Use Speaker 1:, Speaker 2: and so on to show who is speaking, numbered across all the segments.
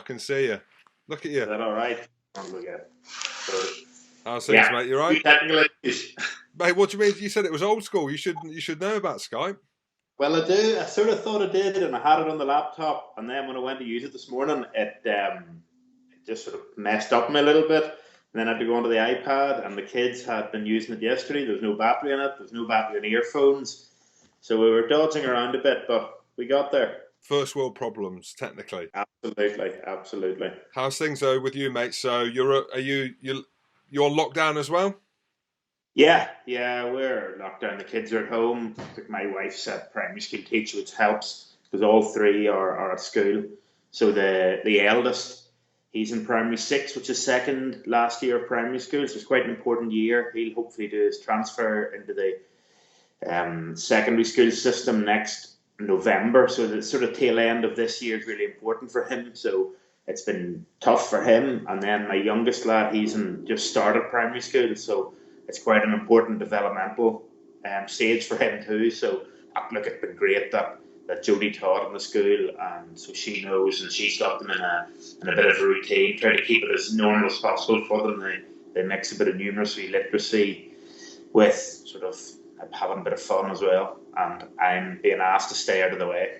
Speaker 1: can see you. Look at you.
Speaker 2: Is that all right? Oh, look at it. So,
Speaker 1: How's things, mate? You right?
Speaker 2: Technical issues.
Speaker 1: Mate, what do you mean? You said it was old school. You should know about Skype.
Speaker 2: Well, I do. I sort of thought I did, and I had it on the laptop. And then when I went to use it this morning, it just sort of messed up me a little bit. And then I had to go onto the iPad, and the kids had been using it yesterday. There was no battery in it. There was no battery in earphones. So we were dodging around a bit, but we got there.
Speaker 1: First world problems, technically.
Speaker 2: Absolutely.
Speaker 1: How's things though with you, mate? So you're on lockdown as well?
Speaker 2: Yeah, we're locked down. The kids are at home. My wife's a primary school teacher, which helps because all three are at school. So the eldest, he's in primary 6, which is second last year of primary school. So it's quite an important year. He'll hopefully do his transfer into the secondary school system next November. So the sort of tail end of this year is really important for him. So it's been tough for him. And then my youngest lad, he's just started primary school. So it's quite an important developmental stage for him too. So look, it's been great that Jodie taught in the school, and so she knows, and she's got them in a bit of a routine, try to keep it as normal as possible for them. They mix a bit of numeracy, literacy with sort of having a bit of fun as well, and I'm being asked to stay out of the way.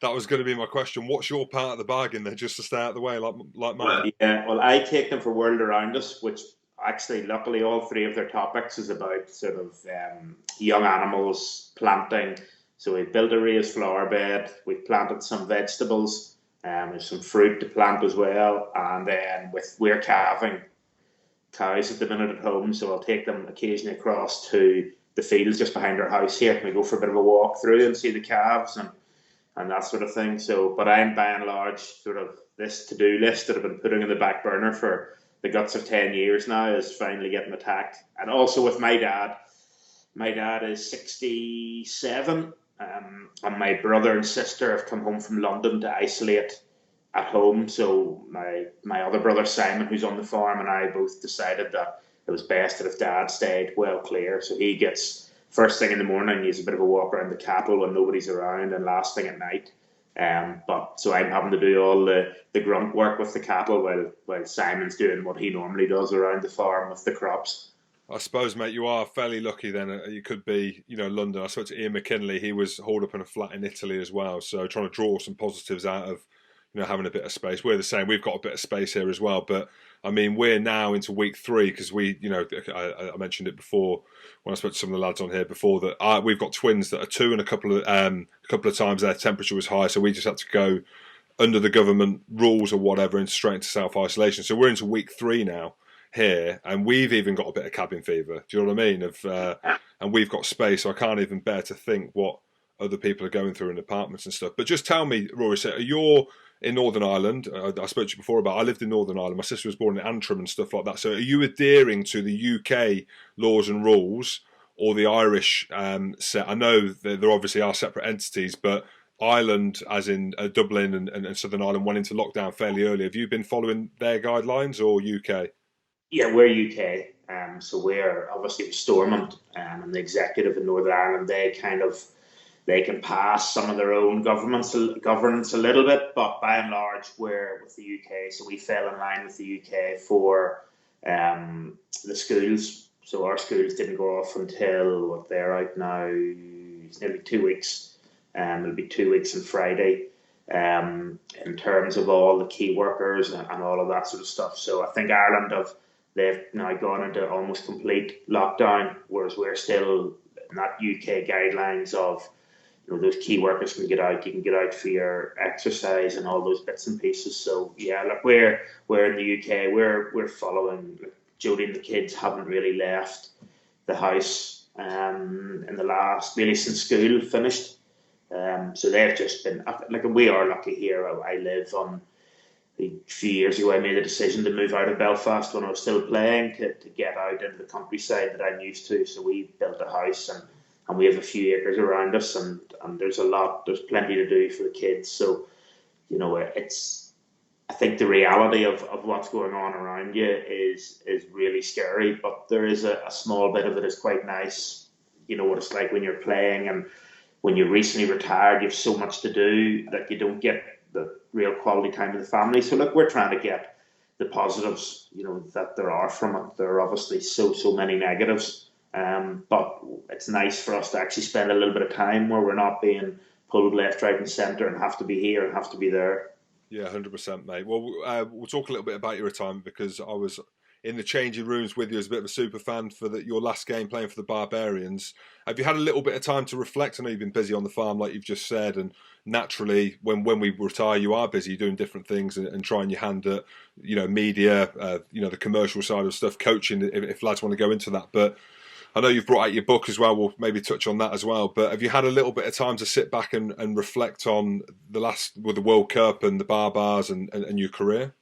Speaker 1: That was going to be my question. What's your part of the bargain then, just to stay out of the way like mine?
Speaker 2: Well, I take them for World Around Us, which actually, luckily, all three of their topics is about sort of young animals, planting. So we've built a raised flower bed, we've planted some vegetables, there's some fruit to plant as well, and then we're calving cows at the minute at home, so I'll take them occasionally across to the fields just behind our house here, and we go for a bit of a walk through and see the calves and that sort of thing. So, but I'm by and large sort of this to-do list that I've been putting in the back burner for the guts of 10 years now is finally getting attacked. And also with my dad is 67, and my brother and sister have come home from London to isolate at home. So my other brother Simon, who's on the farm, and I both decided that it was best that if Dad stayed well clear. So he gets first thing in the morning, he has a bit of a walk around the cattle when nobody's around, and last thing at night. But so I'm having to do all the grunt work with the cattle while Simon's doing what he normally does around the farm with the crops.
Speaker 1: I suppose, mate, you are fairly lucky then. You could be, London. I spoke to Ian McKinley. He was holed up in a flat in Italy as well. So trying to draw some positives out of, having a bit of space. We're the same. We've got a bit of space here as well. But, I mean, we're now into week 3 because I mentioned it before when I spoke to some of the lads on here before that we've got twins that are 2 and a couple of times their temperature was high. So we just had to go under the government rules or whatever and straight into self-isolation. So we're into week 3 now here, and we've even got a bit of cabin fever. Do you know what I mean? And we've got space, so I can't even bear to think what other people are going through in apartments and stuff. But just tell me, Rory, so you're in Northern Ireland. I spoke to you before about I lived in Northern Ireland. My sister was born in Antrim and stuff like that. So are you adhering to the UK laws and rules or the Irish set? I know there obviously are separate entities, but Ireland, as in Dublin and Southern Ireland, went into lockdown fairly early. Have you been following their guidelines or UK?
Speaker 2: Yeah, we're UK. So we're obviously with Stormont and the executive in Northern Ireland. They can pass some of their own governance a little bit, but by and large we're with the UK. So we fell in line with the UK for the schools. So our schools didn't go off until they're out now. It's nearly 2 weeks. It'll be 2 weeks on Friday. In terms of all the key workers and all of that sort of stuff. So I think Ireland they've now gone into almost complete lockdown, whereas we're still in that UK guidelines of those key workers can get out. You can get out for your exercise and all those bits and pieces. So yeah, look, we're in the UK. We're following. Jodie and the kids haven't really left the house in the last really since school finished. So they've just been like we are lucky here. I live on. A few years ago, I made a decision to move out of Belfast when I was still playing to get out into the countryside that I'm used to. So we built a house and we have a few acres around us and there's plenty to do for the kids. So, I think the reality of what's going on around you is really scary, but there is a small bit of it is quite nice. You know what it's like when you're playing and when you're recently retired, you have so much to do that you don't get the real quality time with the family. So look, we're trying to get the positives, that there are from it. There are obviously so many negatives, but it's nice for us to actually spend a little bit of time where we're not being pulled left, right, and centre and have to be here and have to be there.
Speaker 1: Yeah, 100%, mate. Well, we'll talk a little bit about your retirement because I was in the changing rooms with you as a bit of a super fan for your last game playing for the Barbarians. Have you had a little bit of time to reflect? I know you've been busy on the farm, like you've just said, and naturally, when we retire, you are busy doing different things and trying your hand at, media, the commercial side of stuff, coaching, if lads want to go into that. But I know you've brought out your book as well. We'll maybe touch on that as well. But have you had a little bit of time to sit back and reflect on with the World Cup and the Barbars and your career?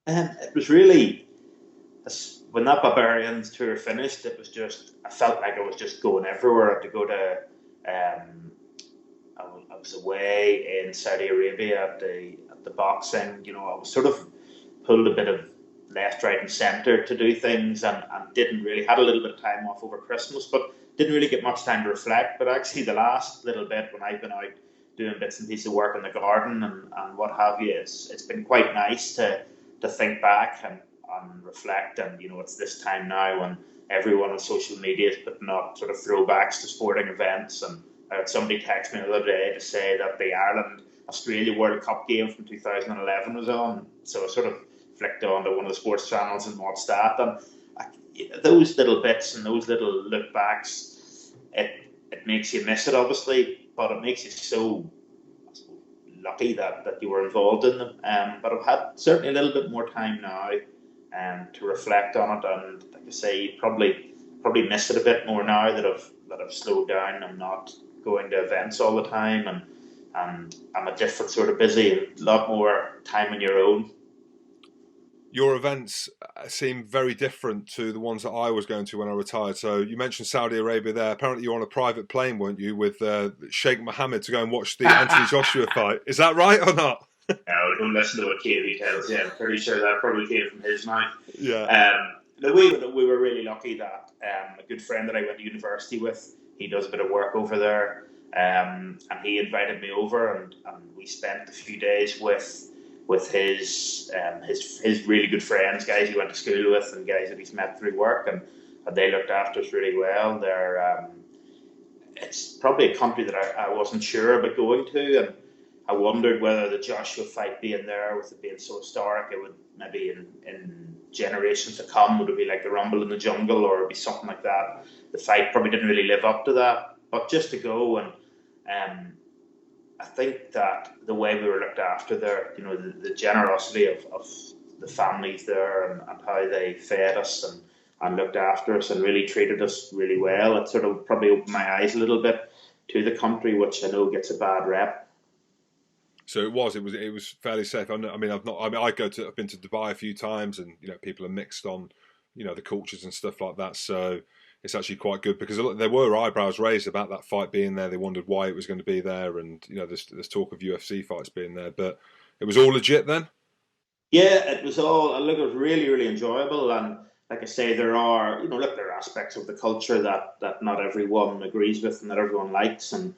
Speaker 2: It was really, when that Barbarians tour finished, it was just, I felt like I was just going everywhere. I had to go to, I was away in Saudi Arabia at the boxing. I was sort of pulled a bit of left, right, and centre to do things, and didn't really had a little bit of time off over Christmas, but didn't really get much time to reflect. But actually, the last little bit when I've been out doing bits and pieces of work in the garden and what have you, it's been quite nice to think back and reflect. And it's this time now when everyone on social media is putting up sort of throwbacks to sporting events. And I had somebody text me the other day to say that the Ireland Australia World Cup game from 2011 was on, so I sort of flicked on to one of the sports channels and watched that, and those little bits and those little look backs, it makes you miss it, obviously, but it makes you so lucky that you were involved in them. But I've had certainly a little bit more time now to reflect on it, and like I say, probably miss it a bit more now that I've slowed down. I'm not going to events all the time, and I'm a different sort of busy and a lot more time on your own.
Speaker 1: Your events seem very different to the ones that I was going to when I retired. So you mentioned Saudi Arabia there. Apparently you're on a private plane, weren't you, with Sheikh Mohammed to go and watch the Anthony Joshua fight. Is that right or not?
Speaker 2: No, don't listen to what Katie tells you. I'm pretty sure that probably came from his mouth.
Speaker 1: Yeah.
Speaker 2: We were really lucky that a good friend that I went to university with, he does a bit of work over there, and he invited me over, and we spent a few days with his really good friends, guys he went to school with and guys that he's met through work, and they looked after us really well. It's probably a country that I wasn't sure about going to, and I wondered whether the Joshua fight being there, with it being so historic, it would maybe in generations to come, would it be like the Rumble in the Jungle, or would it be something like that. The fight probably didn't really live up to that, but just to go, and I think that the way we were looked after there, the generosity of the families there, and how they fed us and looked after us and really treated us really well, it sort of probably opened my eyes a little bit to the country, which I know gets a bad rep.
Speaker 1: So it was fairly safe. I've been to Dubai a few times, and people are mixed on the cultures and stuff like that. So it's actually quite good, because there were eyebrows raised about that fight being there. They wondered why it was going to be there, and there's talk of UFC fights being there, but it was all legit then.
Speaker 2: Yeah, it was all. Look, it was really, really enjoyable, and like I say, there are there are aspects of the culture that not everyone agrees with and that everyone likes, and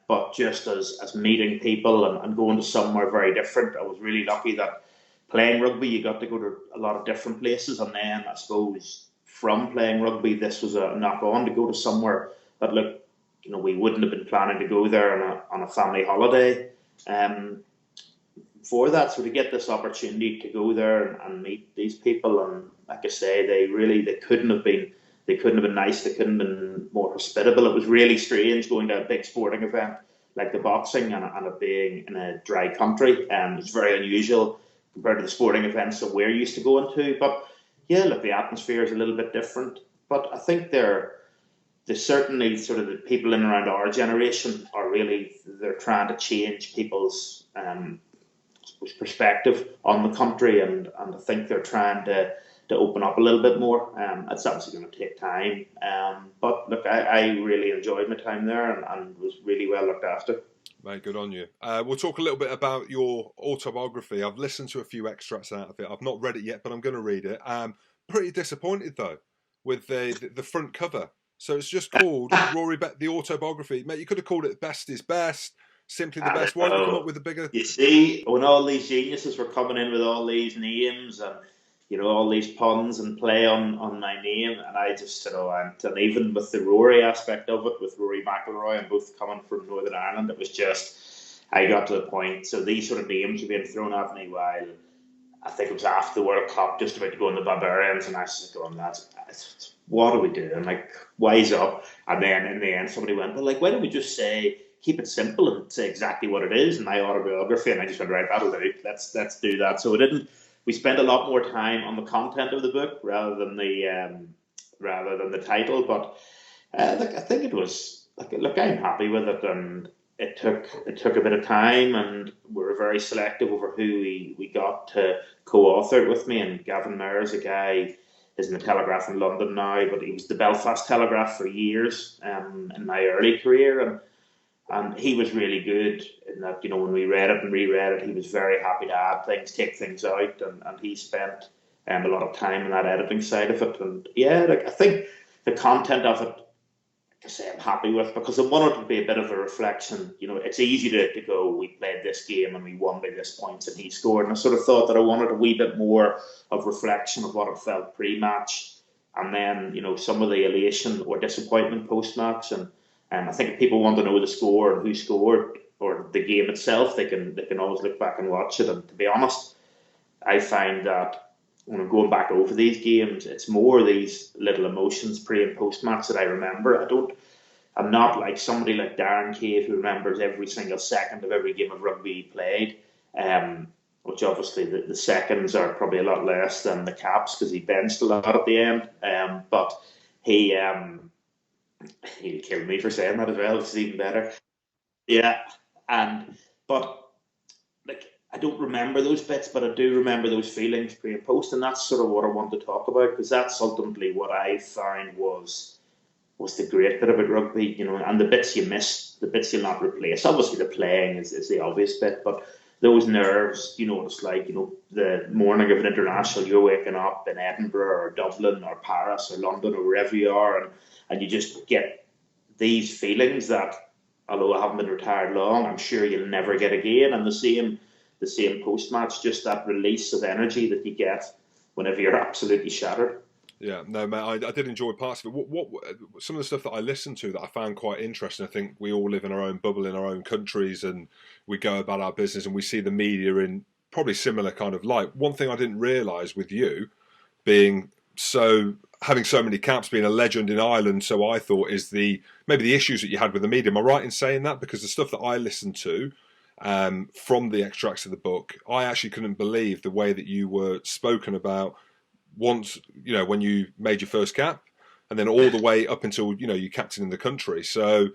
Speaker 2: but just as meeting people and going to somewhere very different, I was really lucky that playing rugby, you got to go to a lot of different places, and then I suppose from playing rugby, this was a knock on to go to somewhere that, look, we wouldn't have been planning to go there on a family holiday. For that, so to get this opportunity to go there and meet these people, and like I say, they couldn't have been nice, they couldn't have been more hospitable. It was really strange going to a big sporting event like the boxing and it being in a dry country. It's very unusual compared to the sporting events that we're used to going to. But yeah, look, the atmosphere is a little bit different. But I think they're certainly sort of the people in and around our generation they're trying to change people's perspective on the country, and I think they're trying to open up a little bit more. It's obviously going to take time, but look, I really enjoyed my time there and was really well looked after.
Speaker 1: Mate, good on you. We'll talk a little bit about your autobiography. I've listened to a few extracts out of it. I've not read it yet, but I'm going to read it. Pretty disappointed though with the front cover. So it's just called Rory, the autobiography. Mate, you could have called it Best is Best. simply the
Speaker 2: I
Speaker 1: best? Why don't you come up
Speaker 2: know.
Speaker 1: with a bigger?
Speaker 2: You see, when all these geniuses were coming in with all these names and all these puns and play on my name, and I just went, and even with the Rory aspect of it, with Rory McIlroy and both coming from Northern Ireland, it was just I got to the point. So these sort of names were being thrown at me while I think it was after the World Cup, just about to go in the Barbarians, and I was just going, that's what are we doing? Like, wise up. And then in the end, somebody went, well, like, why don't we just keep it simple and say exactly what it is in my autobiography? And I just went, right, that'll do. Let's do that. So we spent a lot more time on the content of the book rather than the title. But look, I think it was, look, I'm happy with it, and it took a bit of time, and we were very selective over who we got to co-author it with me. And Gavin Meyer's a guy, is in the Telegraph in London now, but he was the Belfast Telegraph for years in my early career, and he was really good in that, when we read it and reread it, he was very happy to add things, take things out, and he spent a lot of time in that editing side of it. And yeah, like, I think the content of it, to say I'm happy with, because I want it to be a bit of a reflection. It's easy to go, we played this game and we won by this points and he scored. And I sort of thought that I wanted a wee bit more of reflection of what it felt pre-match, and then, some of the elation or disappointment post-match. And I think if people want to know the score and who scored or the game itself, they can always look back and watch it. And to be honest, I find that when I'm going back over these games, it's more these little emotions pre and post match that I remember. I'm not like somebody like Darren Cave who remembers every single second of every game of rugby he played. Which obviously the seconds are probably a lot less than the caps because he benched a lot at the end. But he'll kill me for saying that as well, which is even better. Yeah, and but like, I don't remember those bits, but I do remember those feelings pre and post, and that's sort of what I want to talk about, because that's ultimately what I found was the great bit about rugby, and the bits you miss, the bits you'll not replace. Obviously, the playing is the obvious bit, but those nerves, what it's like, the morning of an international, you're waking up in Edinburgh or Dublin or Paris or London or wherever you are, and you just get these feelings that, although I haven't been retired long, I'm sure you'll never get again. And the same post match, just that release of energy that you get whenever you're absolutely shattered.
Speaker 1: Yeah, no, man, I did enjoy parts of it. What some of the stuff that I listened to that I found quite interesting. I think we all live in our own bubble in our own countries, and we go about our business, and we see the media in probably similar kind of light. One thing I didn't realise with you being having so many caps, being a legend in Ireland, so I thought is maybe the issues that you had with the media. Am I right in saying that? Because the stuff that I listened to from the extracts of the book, I actually couldn't believe the way that you were spoken about once, when you made your first cap, and then all the way up until, you captain in the country. So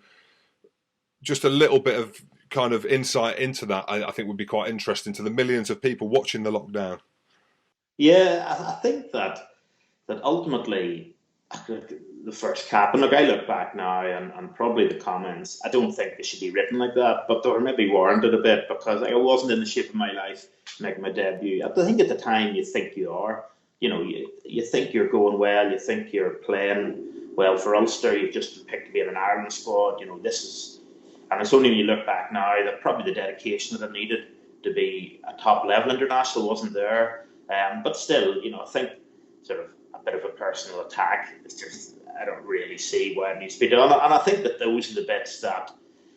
Speaker 1: just a little bit of kind of insight into that, I think would be quite interesting to the millions of people watching the lockdown.
Speaker 2: Yeah, I think that ultimately the first cap, and look, I look back now, and probably the comments, I don't think they should be written like that, but they were maybe warranted a bit, because I wasn't in the shape of my life making my debut. I think at the time you think you are, you think you're going well, you think you're playing well for Ulster, you've just been picked to be in an Ireland squad, and it's only when you look back now that probably the dedication that I needed to be a top level international wasn't there. But still, I think sort of a bit of a personal attack. It's just, I don't really see why it needs to be done. And I think that those are the bits that,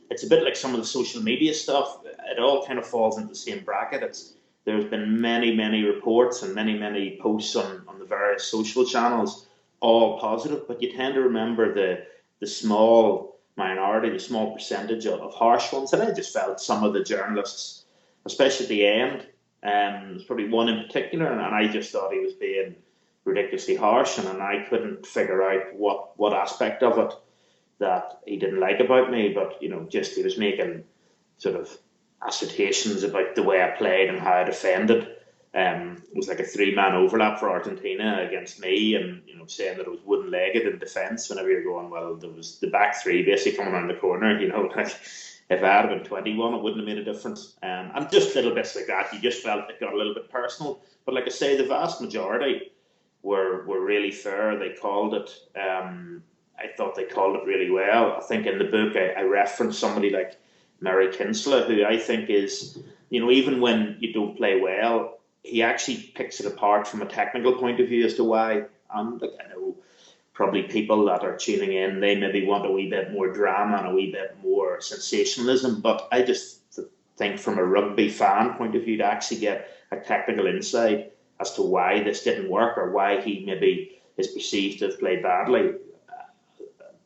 Speaker 2: it's a bit like some of the social media stuff. It all kind of falls into the same bracket. There's been many, many reports and many, many posts on the various social channels, all positive, but you tend to remember the small minority, the small percentage of harsh ones. And I just felt some of the journalists, especially at the end, there's probably one in particular, and I just thought he was being ridiculously harsh, and I couldn't figure out what aspect of it that he didn't like about me. But just he was making sort of assertions about the way I played and how I defended. It was like a three-man overlap for Argentina against me, and saying that it was wooden-legged in defence. Whenever you're going, well, there was the back three basically coming around the corner. Like, if I had been 21, it wouldn't have made a difference. And just little bits like that, you just felt it got a little bit personal. But like I say, the vast majority were really fair. They called it. I thought they called it really well. I think in the book I referenced somebody like Murray Kinsella, who I think is, even when you don't play well, he actually picks it apart from a technical point of view as to why. And like, I know probably people that are tuning in, they maybe want a wee bit more drama and a wee bit more sensationalism. But I just think from a rugby fan point of view, to actually get a technical insight as to why this didn't work or why he maybe is perceived to have played badly,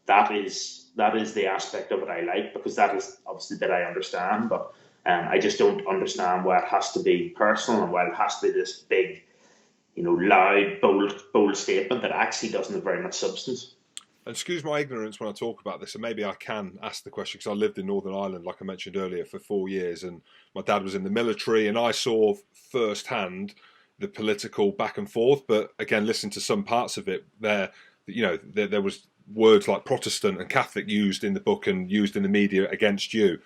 Speaker 2: that is the aspect of it I like, because that is obviously that I understand, but I just don't understand why it has to be personal and why it has to be this big, loud, bold statement that actually doesn't have very much substance.
Speaker 1: And excuse my ignorance when I talk about this, and maybe I can ask the question because I lived in Northern Ireland, like I mentioned earlier, for 4 years, and my dad was in the military, and I saw firsthand the political back and forth. But again, listen to some parts of it. There was words like Protestant and Catholic used in the book and used in the media against you.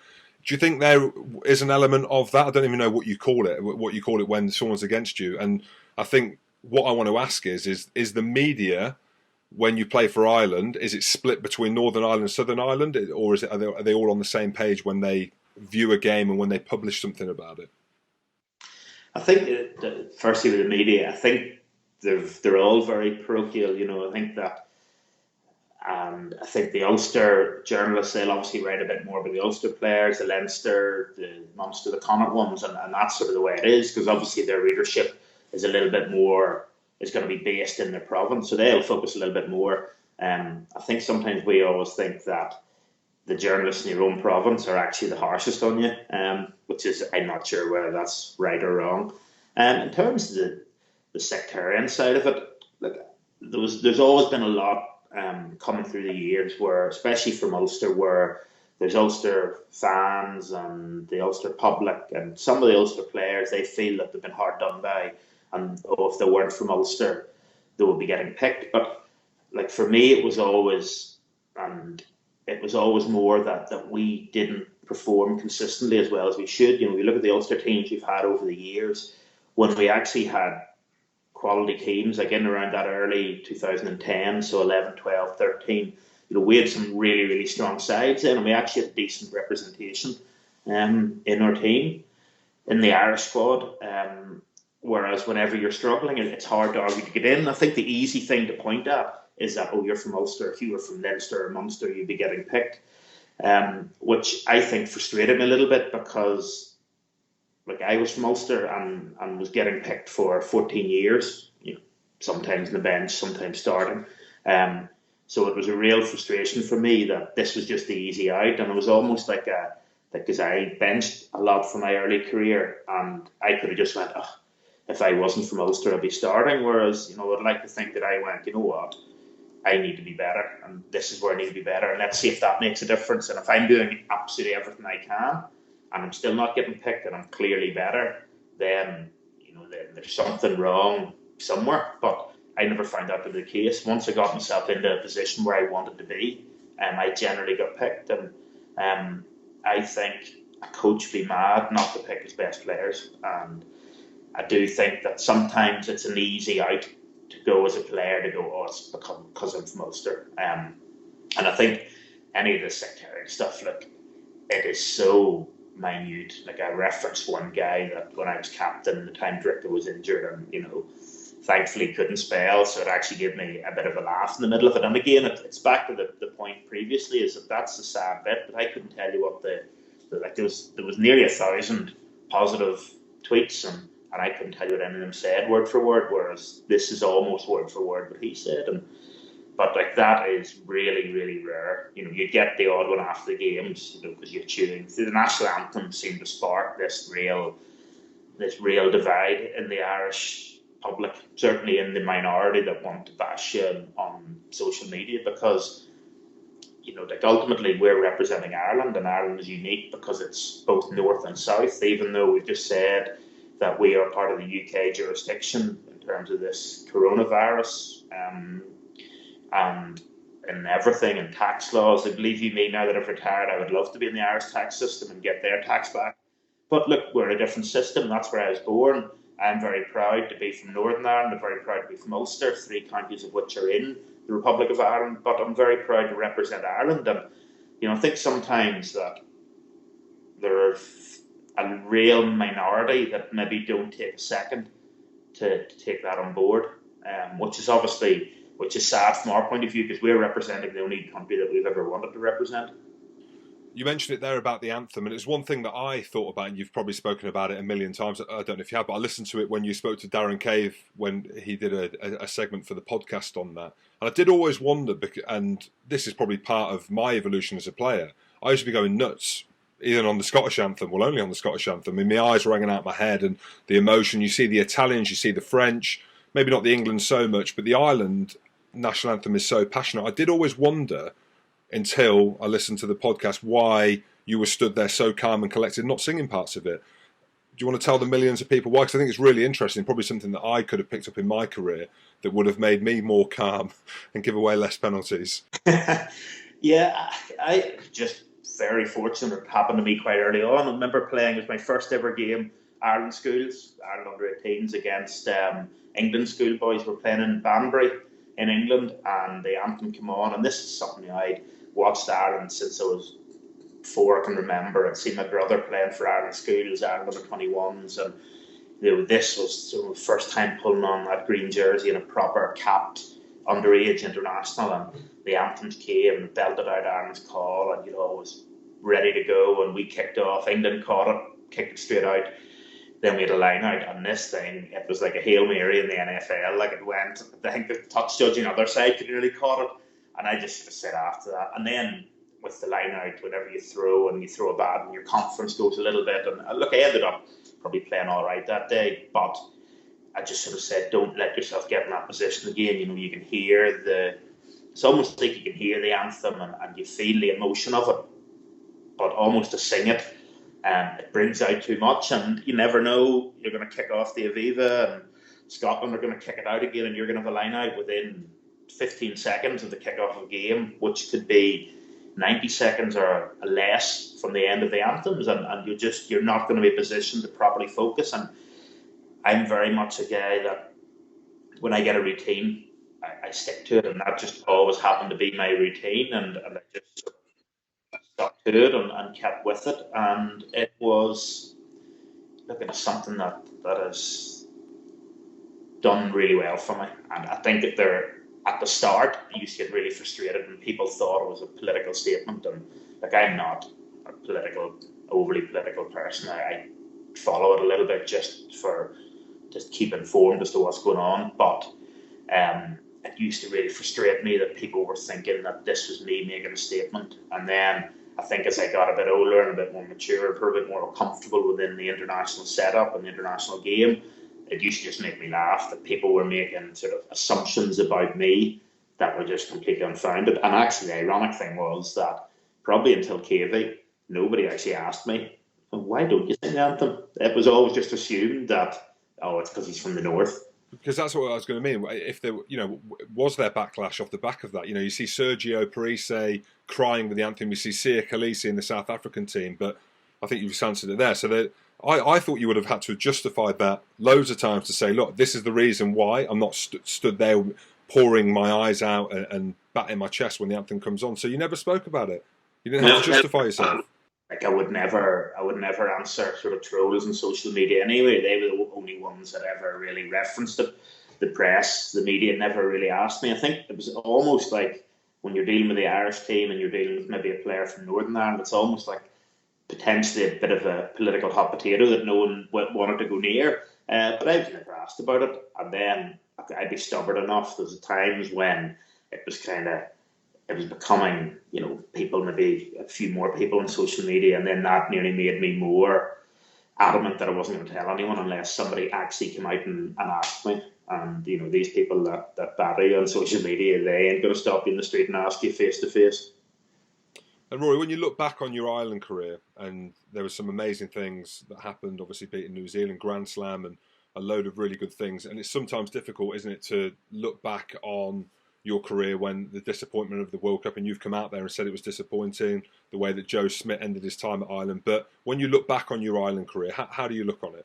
Speaker 1: Do you think there is an element of that? I don't even know what you call it when someone's against you. And I think what I want to ask is the media, when you play for Ireland, is it split between Northern Ireland and Southern Ireland, or are they all on the same page when they view a game and when they publish something about it?
Speaker 2: I think firstly with the media, I think they're all very parochial. I think that. And I think the Ulster journalists, they'll obviously write a bit more about the Ulster players, the Leinster, the Munster, the Connacht ones, and that's sort of the way it is, because obviously their readership is a little bit more, is going to be based in their province, so they'll focus a little bit more. I think sometimes we always think that the journalists in your own province are actually the harshest on you, which is, I'm not sure whether that's right or wrong. In terms of the sectarian side of it, look, there's always been a lot coming through the years where, especially from Ulster, where there's Ulster fans and the Ulster public and some of the Ulster players, they feel that they've been hard done by, and if they weren't from Ulster, they would be getting picked. But like for me, it was always more that we didn't perform consistently as well as we should. We look at the Ulster teams we've had over the years, when we actually had quality teams, like in around that early 2010, so 11, 12, 13, we had some really, really strong sides in, and we actually had decent representation in our team, in the Irish squad. Whereas whenever you're struggling, it's hard to argue to get in. I think the easy thing to point at is that, you're from Ulster. If you were from Leinster or Munster, you'd be getting picked, which I think frustrated me a little bit, because like I was from Ulster and was getting picked for 14 years, sometimes in the bench, sometimes starting. So it was a real frustration for me that this was just the easy out, and it was almost like because I benched a lot for my early career, and I could have just went, if I wasn't from Ulster, I'd be starting. Whereas, I'd like to think that I went, you know what, I need to be better, and this is where I need to be better, and let's see if that makes a difference. And if I'm doing absolutely everything I can, and I'm still not getting picked, and I'm clearly better, then then there's something wrong somewhere. But I never found that to be the case. Once I got myself into a position where I wanted to be, I generally got picked. And I think a coach would be mad not to pick his best players. And I do think that sometimes it's an easy out to go as a player to go, it's because I'm from Ulster. And I think any of the sectarian stuff, like, it is so minute. Like, I referenced one guy that when I was captain, the time Dricka was injured, and thankfully couldn't spell, so it actually gave me a bit of a laugh in the middle of it. And again, it's back to the point previously, is that's the sad bit. But I couldn't tell you what there was nearly 1,000 positive tweets, and I couldn't tell you what any of them said word for word. Whereas this is almost word for word what he said, but like, that is really, really rare. You get the odd one after the games, because you're cheering. The national anthem seemed to spark this real divide in the Irish public, certainly in the minority that want to bash you on social media, because like, ultimately we're representing Ireland, and Ireland is unique because it's both north and south. Even though we've just said that we are part of the UK jurisdiction in terms of this coronavirus. And in everything, in tax laws, I believe you me, now that I've retired, I would love to be in the Irish tax system and get their tax back. But look, we're a different system. That's where I was born. I'm very proud to be from Northern Ireland. I'm very proud to be from Ulster, 3 counties of which are in the Republic of Ireland. But I'm very proud to represent Ireland. And I think sometimes that there are a real minority that maybe don't take a second to take that on board, which is sad from our point of view because we're representing the only country that we've ever wanted to represent.
Speaker 1: You mentioned it there about the anthem, and it's one thing that I thought about, and you've probably spoken about it a million times. I don't know if you have, but I listened to it when you spoke to Darren Cave when he did a segment for the podcast on that. And I did always wonder, and this is probably part of my evolution as a player, I used to be going nuts, even on the Scottish anthem, well, only on the Scottish anthem. I mean, my eyes were hanging out my head, and the emotion, you see the Italians, you see the French, maybe not the England so much, but the Ireland national anthem is so passionate. I did always wonder, until I listened to the podcast, why you were stood there so calm and collected, not singing parts of it. Do you want to tell the millions of people why? Because I think it's really interesting, probably something that I could have picked up in my career that would have made me more calm and give away less penalties.
Speaker 2: Yeah, I just very fortunate. It happened to me quite early on. I remember playing, it was my first ever game, Ireland schools, Ireland under-18s against England schoolboys. We're playing in Banbury in England, and the anthem came on, and this is something I'd watched Ireland since I was 4. I can remember. I'd seen my brother playing for Ireland schools, Ireland under-21s, and this was the first time pulling on that green jersey in a proper capped underage international, and the anthems came and belted out Ireland's call, and it was ready to go, and we kicked off. England caught it, kicked it straight out. Then we had a line out, and this thing, it was like a Hail Mary in the NFL. Like, it went, I think the touch judge on the other side could nearly caught it, and I just said after that. And then with the line out, whenever you throw a bad, and your confidence goes a little bit. And look, I ended up probably playing all right that day, but I just sort of said, don't let yourself get in that position again. You can hear it's almost like you can hear the anthem and you feel the emotion of it, but almost to sing it, it brings out too much, and you never know. You're going to kick off the Aviva, and Scotland are going to kick it out again, and you're going to have a line out within 15 seconds of the kick-off of a game, which could be 90 seconds or less from the end of the anthems, and you're not going to be positioned to properly focus. And I'm very much a guy that when I get a routine, I stick to it, and that just always happened to be my routine, and I just sort of stuck to it and kept with it, and it was looking at something that has done really well for me. And I think that at the start, I used to get really frustrated when people thought it was a political statement, and I'm not a overly political person. I follow it a little bit just keep informed as to what's going on, but it used to really frustrate me that people were thinking that this was me making a statement. And then I think as I got a bit older and a bit more mature, a bit more comfortable within the international setup and the international game, it used to just make me laugh that people were making sort of assumptions about me that were just completely unfounded. And actually, the ironic thing was that probably until Cavey, nobody actually asked me, why don't you sing the anthem? It was always just assumed that, it's because he's from the north.
Speaker 1: Because that's what I was going to mean. If there, was there backlash off the back of that? You see Sergio Parise crying with the anthem. You see Sia Khaleesi in the South African team, but I think you've answered it there. So I thought you would have had to have justified that loads of times to say, look, this is the reason why I'm not stood there pouring my eyes out and batting my chest when the anthem comes on. So you never spoke about it. You didn't have to justify yourself.
Speaker 2: I would never answer sort of trolls on social media anyway. They were the only ones that ever really referenced it. The press, the media never really asked me. I think it was almost like when you're dealing with the Irish team and you're dealing with maybe a player from Northern Ireland, it's almost like potentially a bit of a political hot potato that no one wanted to go near. But I was never asked about it. And then I'd be stubborn enough. There was times when it was becoming, people, maybe a few more people on social media, and then that nearly made me more adamant that I wasn't going to tell anyone unless somebody actually came out and asked me. And, these people that batter you on social media, they ain't going to stop you in the street and ask you face to face.
Speaker 1: And Rory, when you look back on your Ireland career, and there were some amazing things that happened, obviously beating New Zealand, Grand Slam, and a load of really good things, and it's sometimes difficult, isn't it, to look back on your career when the disappointment of the World Cup, and you've come out there and said it was disappointing, the way that Joe Schmidt ended his time at Ireland. But when you look back on your Ireland career, how do you look on it?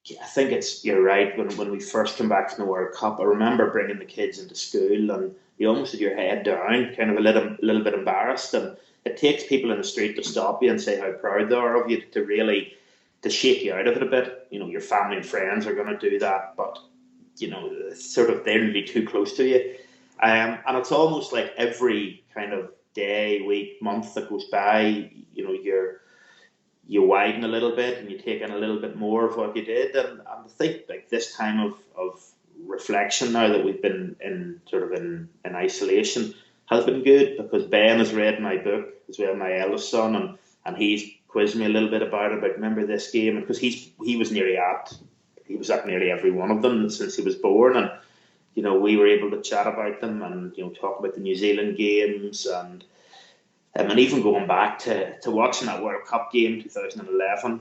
Speaker 2: Yeah, I think you're right. When we first came back from the World Cup, I remember bringing the kids into school, and you almost had your head down, kind of a little bit embarrassed. And it takes people in the street to stop you and say how proud they are of you, to really to shake you out of it a bit. Your family and friends are going to do that, but sort of they're really too close to you. And it's almost like every kind of day, week, month that goes by, you widen a little bit and you take in a little bit more of what you did. And I think like this time of reflection now that we've been in sort of in isolation has been good, because Ben has read my book as well, my eldest son, and he's quizzed me a little bit about remember this game, because he was at nearly every one of them since he was born, and we were able to chat about them and talk about the New Zealand games, and even going back to watching that World Cup game 2011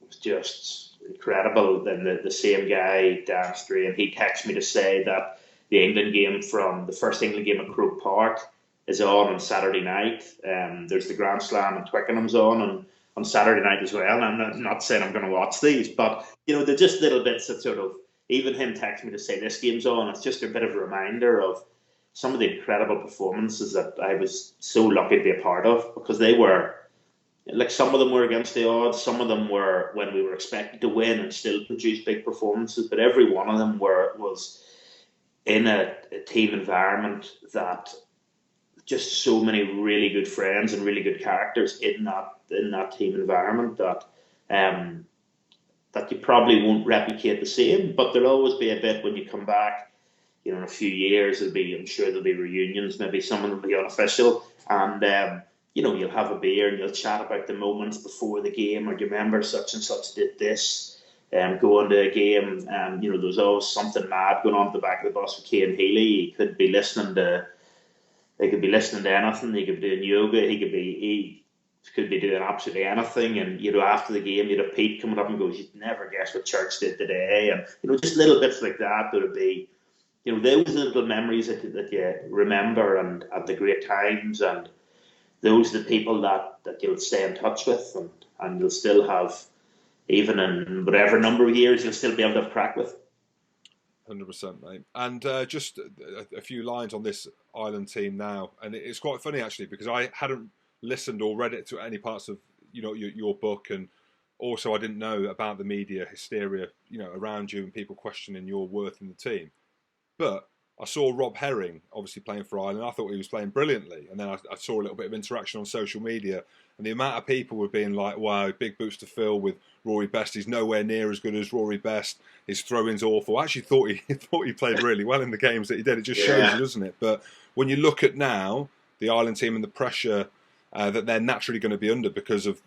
Speaker 2: was just incredible. Then the same guy, Dan Stray, and he texted me to say that the England game the first England game at Croke Park is on Saturday night. There's the Grand Slam and Twickenham's on Saturday night as well. And I'm not saying I'm going to watch these, but they're just little bits that sort of, even him texted me to say this game's on. It's just a bit of a reminder of some of the incredible performances that I was so lucky to be a part of, because they were, like, some of them were against the odds, some of them were when we were expected to win and still produce big performances, but every one of them was in a team environment that just so many really good friends and really good characters in that team environment that you probably won't replicate the same, but there'll always be a bit when you come back. In a few years, I'm sure there'll be reunions. Maybe some of them will be unofficial, and you'll have a beer and you'll chat about the moments before the game, or do you remember such and such did this, going to a game. There was always something mad going on at the back of the bus with Cian Healy. He could be listening to anything. He could be doing yoga. He could be doing absolutely anything. And after the game, you'd have Pete coming up and goes, "You'd never guess what Church did today," and just little bits like that. There would be. Those little memories that you remember, and the great times, and those are the people that you'll stay in touch with, and you'll still have, even in whatever number of years, you'll still be able to have crack with.
Speaker 1: 100%, mate. And just a few lines on this Ireland team now, and it's quite funny actually, because I hadn't listened or read it to any parts of your book, and also I didn't know about the media hysteria around you and people questioning your worth in the team. But I saw Rob Herring obviously playing for Ireland. I thought he was playing brilliantly. And then I saw a little bit of interaction on social media. And the amount of people were being like, wow, big boots to fill with Rory Best. He's nowhere near as good as Rory Best. His throw-in's awful. I actually thought he played really well in the games that he did. It just shows you, doesn't it? But when you look at now, the Ireland team and the pressure that they're naturally going to be under because of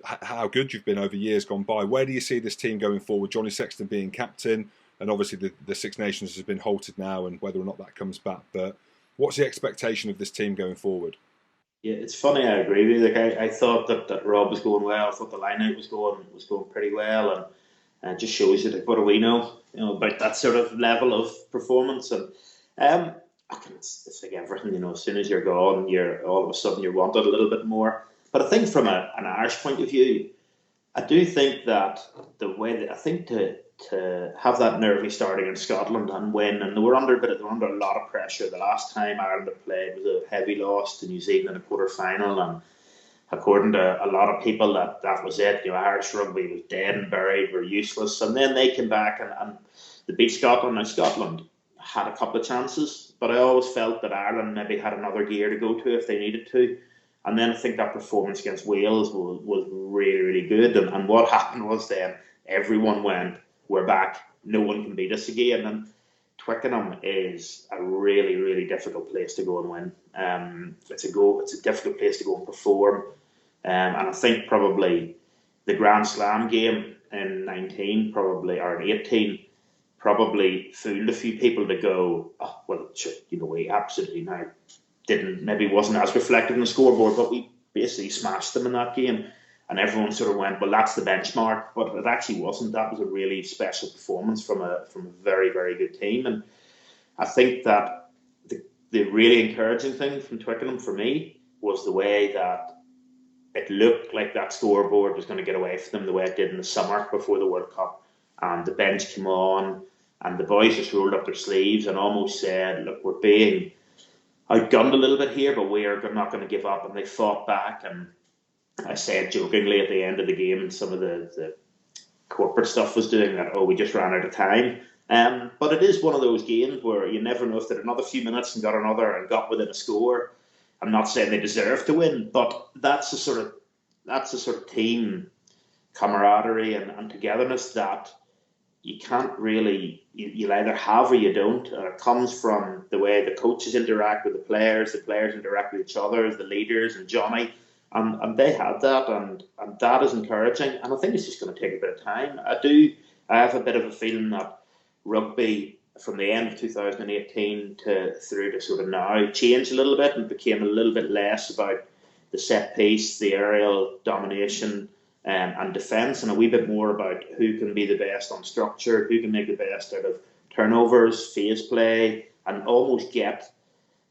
Speaker 1: how good you've been over years gone by, where do you see this team going forward? Johnny Sexton being captain, and obviously the Six Nations has been halted now, and whether or not that comes back. But what's the expectation of this team going forward?
Speaker 2: Yeah, it's funny. I agree with you. Like I thought that Rob was going well. I thought the line-out was going pretty well, and it just shows you that what do we know, about that sort of level of performance. And it's like everything. As soon as you're gone, you're all of a sudden you're wanted a little bit more. But I think from an Irish point of view, I do think that the way that I think to have that nervy starting in Scotland and win, and they were under a lot of pressure. The last time Ireland had played was a heavy loss to New Zealand in a quarter-final, and according to a lot of people, that was it. Irish rugby was dead and buried, were useless, and then they came back and they beat Scotland. Now Scotland had a couple of chances, but I always felt that Ireland maybe had another gear to go to if they needed to. And then I think that performance against Wales was really, really good. And what happened was then everyone went, we're back, no one can beat us again. And Twickenham is a really, really difficult place to go and win. It's a difficult place to go and perform. And I think probably the Grand Slam game in 19, probably, or in 18, probably fooled a few people to go, oh, well, sure, we absolutely now wasn't as reflected in the scoreboard, but we basically smashed them in that game. And everyone sort of went, well, that's the benchmark. But it actually wasn't. That was a really special performance from a very, very good team. And I think that the really encouraging thing from Twickenham for me was the way that it looked like that scoreboard was going to get away from them the way it did in the summer before the World Cup. And the bench came on, and the boys just rolled up their sleeves and almost said, look, we're being outgunned a little bit here, but we are not going to give up, and they fought back. And I said jokingly at the end of the game, and some of the corporate stuff was doing that, oh, we just ran out of time. But it is one of those games where you never know if they'd another few minutes and got another and got within a score. I'm not saying they deserve to win, but that's the sort of team camaraderie and togetherness that you can't really, you'll either have or you don't. And it comes from the way the coaches interact with the players interact with each other, the leaders and Johnny. And they had that, and that is encouraging. And I think it's just going to take a bit of time. I have a bit of a feeling that rugby from the end of 2018 through to sort of now changed a little bit and became a little bit less about the set piece, the aerial domination, and defence, and a wee bit more about who can be the best on structure, who can make the best out of turnovers, phase play, and almost get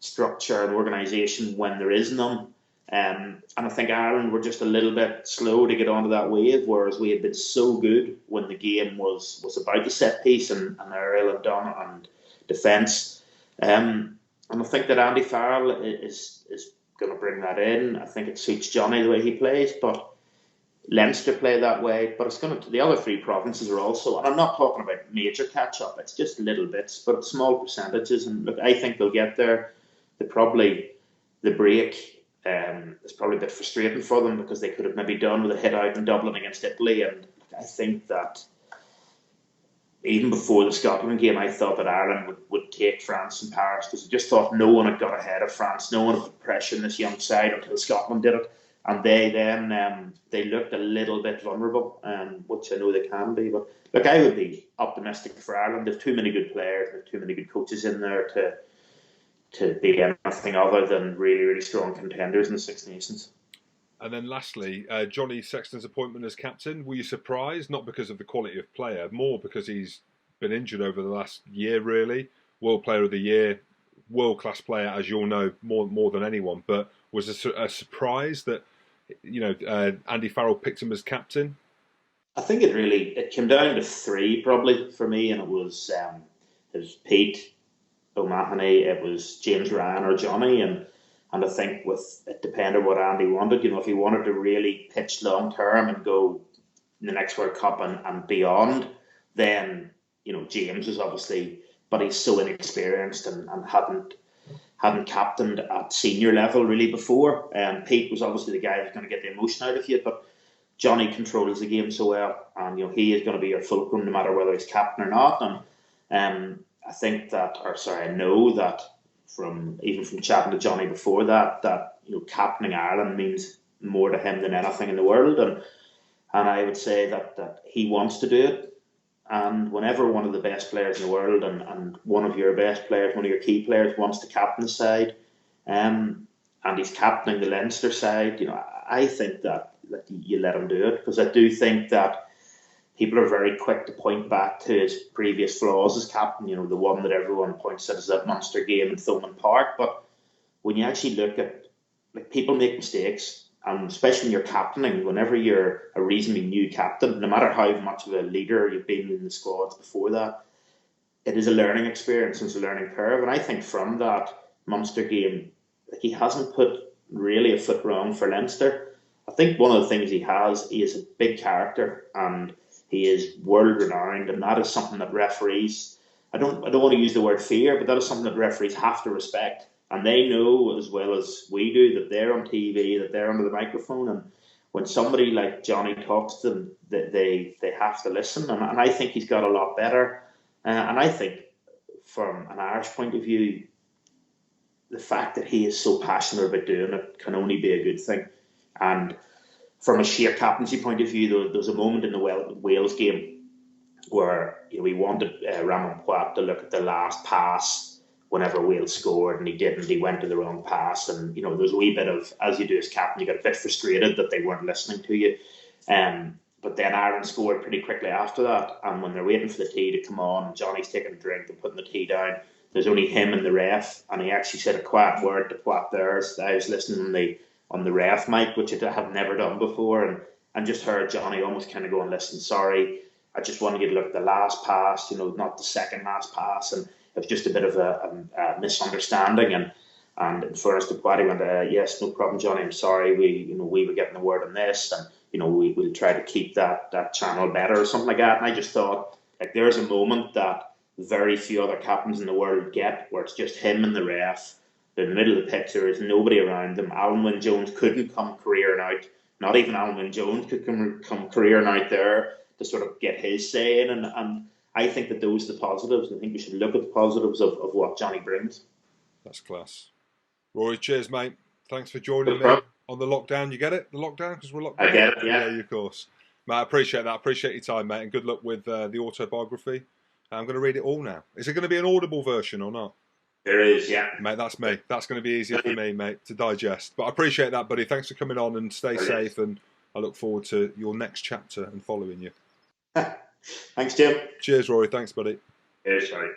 Speaker 2: structure and organisation when there is none. And I think Ireland were just a little bit slow to get onto that wave, whereas we had been so good when the game was about the set piece and aerial and defence. And I think that Andy Farrell is going to bring that in. I think it suits Johnny the way he plays, but Leinster play that way. But it's going to the other three provinces are also, and I'm not talking about major catch up. It's just little bits, but small percentages. And look, I think they'll get there. The break. It's probably a bit frustrating for them because they could have maybe done with a hit out in Dublin against Italy, and I think that even before the Scotland game, I thought that Ireland would take France in Paris because I just thought no one had got ahead of France, no one had put pressure on this young side until Scotland did it, and they then they looked a little bit vulnerable, which I know they can be. But look, I would be optimistic for Ireland. They've too many good players, they've too many good coaches in there to be anything other than really, really strong contenders in the Six Nations.
Speaker 1: And then lastly, Johnny Sexton's appointment as captain. Were you surprised? Not because of the quality of player, more because he's been injured over the last year, really. World Player of the Year, world-class player, as you'll know, more than anyone. But was a surprise that, Andy Farrell picked him as captain?
Speaker 2: I think it came down to three, probably, for me, and it was Pete O'Mahony, it was James Ryan or Johnny, and I think it depended what Andy wanted. If he wanted to really pitch long term and go in the next World Cup and beyond, then James is obviously, but he's so inexperienced and hadn't captained at senior level really before. And Pete was obviously the guy who's going to get the emotion out of you, but Johnny controls the game so well, and he is going to be your fulcrum no matter whether he's captain or not. And I know that from chatting to Johnny before that captaining Ireland means more to him than anything in the world, and I would say that he wants to do it. And whenever one of the best players in the world and one of your best players, one of your key players wants to captain the side, and he's captaining the Leinster side, I think that you let him do it, because I do think that people are very quick to point back to his previous flaws as captain, the one that everyone points at is that Munster game in Thomond Park. But when you actually look at, people make mistakes, and especially when you're captaining, whenever you're a reasonably new captain, no matter how much of a leader you've been in the squads before that, it is a learning experience, it's a learning curve. And I think from that Munster game, he hasn't put really a foot wrong for Leinster. I think one of the things he is a big character, and he is world renowned, and that is something that referees, I don't want to use the word fear, but that is something that referees have to respect. And they know as well as we do that they're on TV, that they're under the microphone, and when somebody like Johnny talks to them, they have to listen. And I think he's got a lot better. And I think from an Irish point of view, the fact that he is so passionate about doing it can only be a good thing. And from a sheer captaincy point of view, there was a moment in the Wales game where we wanted Ramon Poit to look at the last pass whenever Wales scored, and he didn't. He went to the wrong pass, and there's a wee bit of, as you do as captain, you get a bit frustrated that they weren't listening to you. But then Ireland scored pretty quickly after that, and when they're waiting for the tea to come on, Johnny's taking a drink and putting the tea down. There's only him and the ref, and he actually said a quiet word to Poit there. So I was listening on the ref mic, which I had never done before, and just heard Johnny almost kind of go, and listen, sorry, I just wanted you to look at the last pass, not the second last pass, and it was just a bit of a misunderstanding. And And in fairness to Paddy, went, yes, no problem, Johnny. I'm sorry. We were getting the word on this, and we'll try to keep that channel better or something like that. And I just thought, like, there's a moment that very few other captains in the world get, where it's just him and the ref. In the middle of the pitch, there is nobody around them. Alan Wynne-Jones couldn't come careering out. Not even Alan Wynne-Jones could come careering out there to sort of get his say in. And I think that those are the positives. I think we should look at the positives of what Johnny brings.
Speaker 1: That's class. Rory, cheers, mate. Thanks for joining me on the lockdown. You get it? The lockdown? Because we're locked down?
Speaker 2: I get it, yeah.
Speaker 1: Yeah, of course. Mate, I appreciate that. I appreciate your time, mate. And good luck with the autobiography. I'm going to read it all now. Is it going to be an audible version or not?
Speaker 2: There is, yeah.
Speaker 1: Mate, that's me. That's going to be easier for me, mate, to digest. But I appreciate that, buddy. Thanks for coming on, and stay safe. And I look forward to your next chapter and following you.
Speaker 2: Thanks, Jim.
Speaker 1: Cheers, Rory. Thanks, buddy.
Speaker 2: Cheers, sorry.